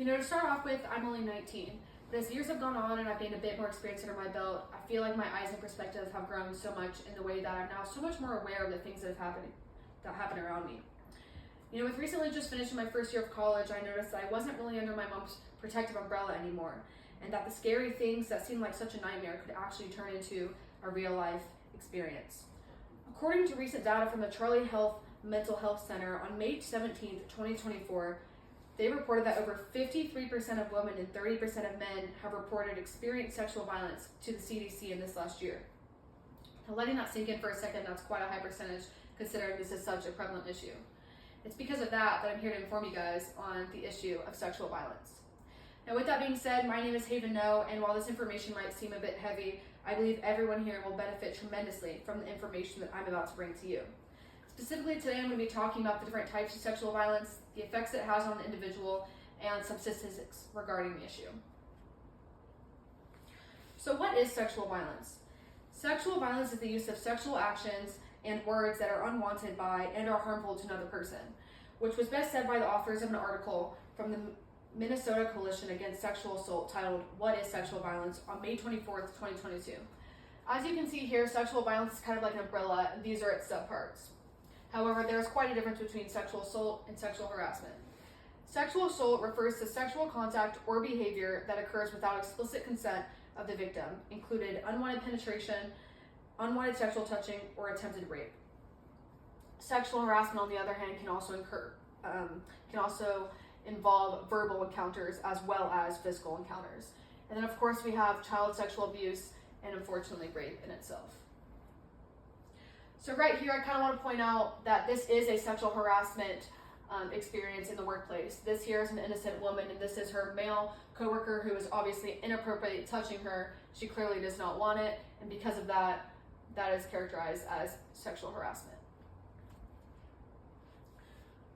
To start off with, I'm only 19, but as years have gone on and I've gained a bit more experience under my belt, I feel like my eyes and perspective have grown so much in the way that I'm now so much more aware of the things that happen around me. With recently just finishing my first year of college, I noticed that I wasn't really under my mom's protective umbrella anymore, and that the scary things that seemed like such a nightmare could actually turn into a real life experience. According to recent data from the Charlie Health Mental Health Center on May 17th, 2024, they reported that over 53% of women and 30% of men have reported experienced sexual violence to the CDC in this last year. Now, letting that sink in for a second, that's quite a high percentage considering this is such a prevalent issue. It's because of that I'm here to inform you guys on the issue of sexual violence. Now, with that being said, my name is Haven No, and while this information might seem a bit heavy, I believe everyone here will benefit tremendously from the information that I'm about to bring to you. Specifically today, I'm going to be talking about the different types of sexual violence, the effects it has on the individual, and some statistics regarding the issue. So what is sexual violence? Sexual violence is the use of sexual actions and words that are unwanted by and are harmful to another person, which was best said by the authors of an article from the Minnesota Coalition Against Sexual Assault titled, "What is Sexual Violence?" on May 24th, 2022. As you can see here, sexual violence is kind of like an umbrella, and these are its subparts. However, there is quite a difference between sexual assault and sexual harassment. Sexual assault refers to sexual contact or behavior that occurs without explicit consent of the victim, included unwanted penetration, unwanted sexual touching, or attempted rape. Sexual harassment, on the other hand, can also involve verbal encounters as well as physical encounters. And then, of course, we have child sexual abuse and, unfortunately, rape in itself. So right here, I kind of want to point out that this is a sexual harassment experience in the workplace. This here is an innocent woman, and this is her male coworker who is obviously inappropriately touching her. She clearly does not want it, and because of that, that is characterized as sexual harassment.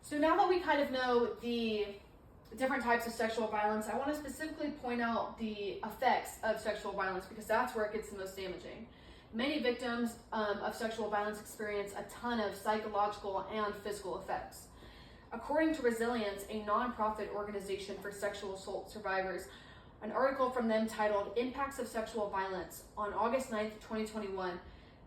So now that we kind of know the different types of sexual violence, I want to specifically point out the effects of sexual violence because that's where it gets the most damaging. Many victims of sexual violence experience a ton of psychological and physical effects. According to Resilience, a nonprofit organization for sexual assault survivors, an article from them titled "Impacts of Sexual Violence" on August 9th, 2021,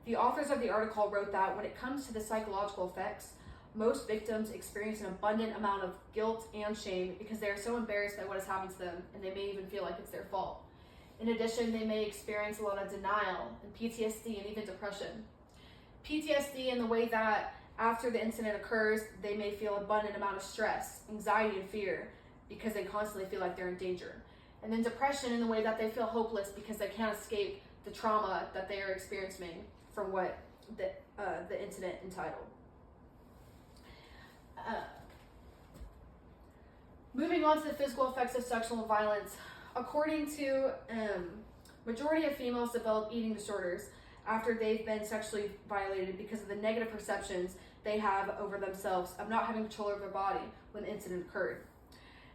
the authors of the article wrote that when it comes to the psychological effects, most victims experience an abundant amount of guilt and shame because they are so embarrassed by what has happened to them, and they may even feel like it's their fault. In addition, they may experience a lot of denial and PTSD and even depression. PTSD in the way that after the incident occurs, they may feel an abundant amount of stress, anxiety, and fear because they constantly feel like they're in danger. And then depression in the way that they feel hopeless because they can't escape the trauma that they are experiencing from what the incident entitled. Moving on to the physical effects of sexual violence. According to majority of females develop eating disorders after they've been sexually violated because of the negative perceptions they have over themselves of not having control over their body when the incident occurred.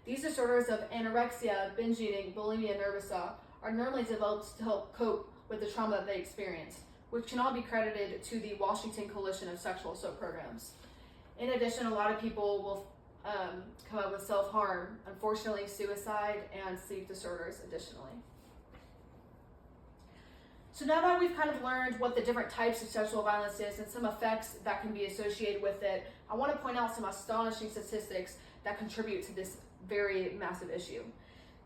These disorders of anorexia, binge eating, bulimia nervosa are normally developed to help cope with the trauma that they experience, which can all be credited to the Washington Coalition of Sexual Assault Programs. In addition, a lot of people will come up with self-harm, unfortunately suicide, and sleep disorders additionally. So now that we've kind of learned what the different types of sexual violence is and some effects that can be associated with it, I want to point out some astonishing statistics that contribute to this very massive issue.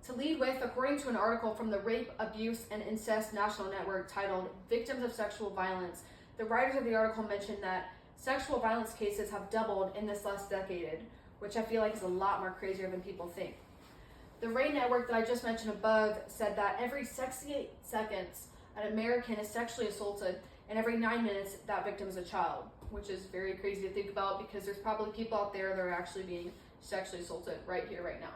To lead with, according to an article from the Rape, Abuse, and Incest National Network titled "Victims of Sexual Violence," the writers of the article mentioned that sexual violence cases have doubled in this last decade, which I feel like is a lot more crazier than people think. The RAE network that I just mentioned above said that every 68 seconds, an American is sexually assaulted, and every 9 minutes, that victim is a child, which is very crazy to think about because there's probably people out there that are actually being sexually assaulted right here, right now.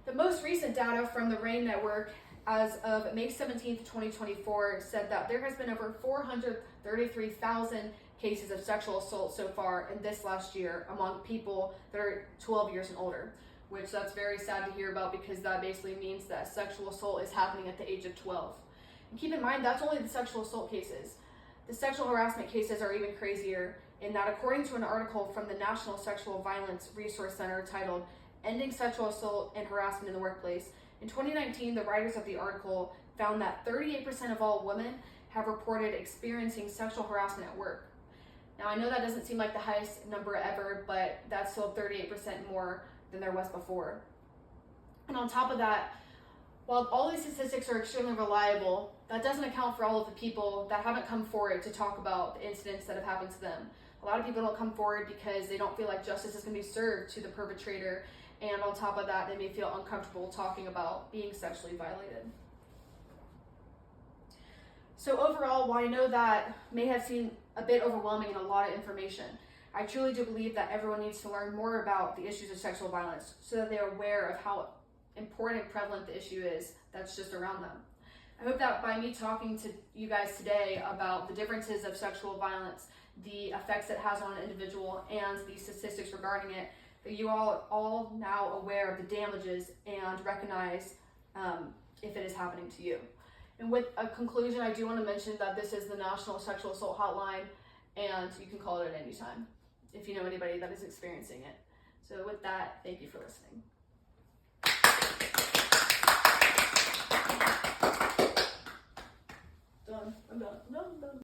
The most recent data from the RAE network as of May 17th, 2024 said that there has been over 433,000 cases of sexual assault so far in this last year among people that are 12 years and older, which that's very sad to hear about because that basically means that sexual assault is happening at the age of 12. And keep in mind, that's only the sexual assault cases. The sexual harassment cases are even crazier in that according to an article from the National Sexual Violence Resource Center titled Ending Sexual Assault and Harassment in the Workplace. In 2019, the writers of the article found that 38% of all women have reported experiencing sexual harassment at work. Now, I know that doesn't seem like the highest number ever, but that's still 38% more than there was before. And on top of that, while all these statistics are extremely reliable, that doesn't account for all of the people that haven't come forward to talk about the incidents that have happened to them. A lot of people don't come forward because they don't feel like justice is going to be served to the perpetrator, and on top of that, they may feel uncomfortable talking about being sexually violated. So overall, while I know that may have seemed a bit overwhelming and a lot of information, I truly do believe that everyone needs to learn more about the issues of sexual violence so that they're aware of how important and prevalent the issue is that's just around them. I hope that by me talking to you guys today about the differences of sexual violence, the effects it has on an individual, and the statistics regarding it, that you all now aware of the damages and recognize if it is happening to you. And with a conclusion, I do want to mention that this is the National Sexual Assault Hotline, and you can call it at any time if you know anybody that is experiencing it. So with that, thank you for listening.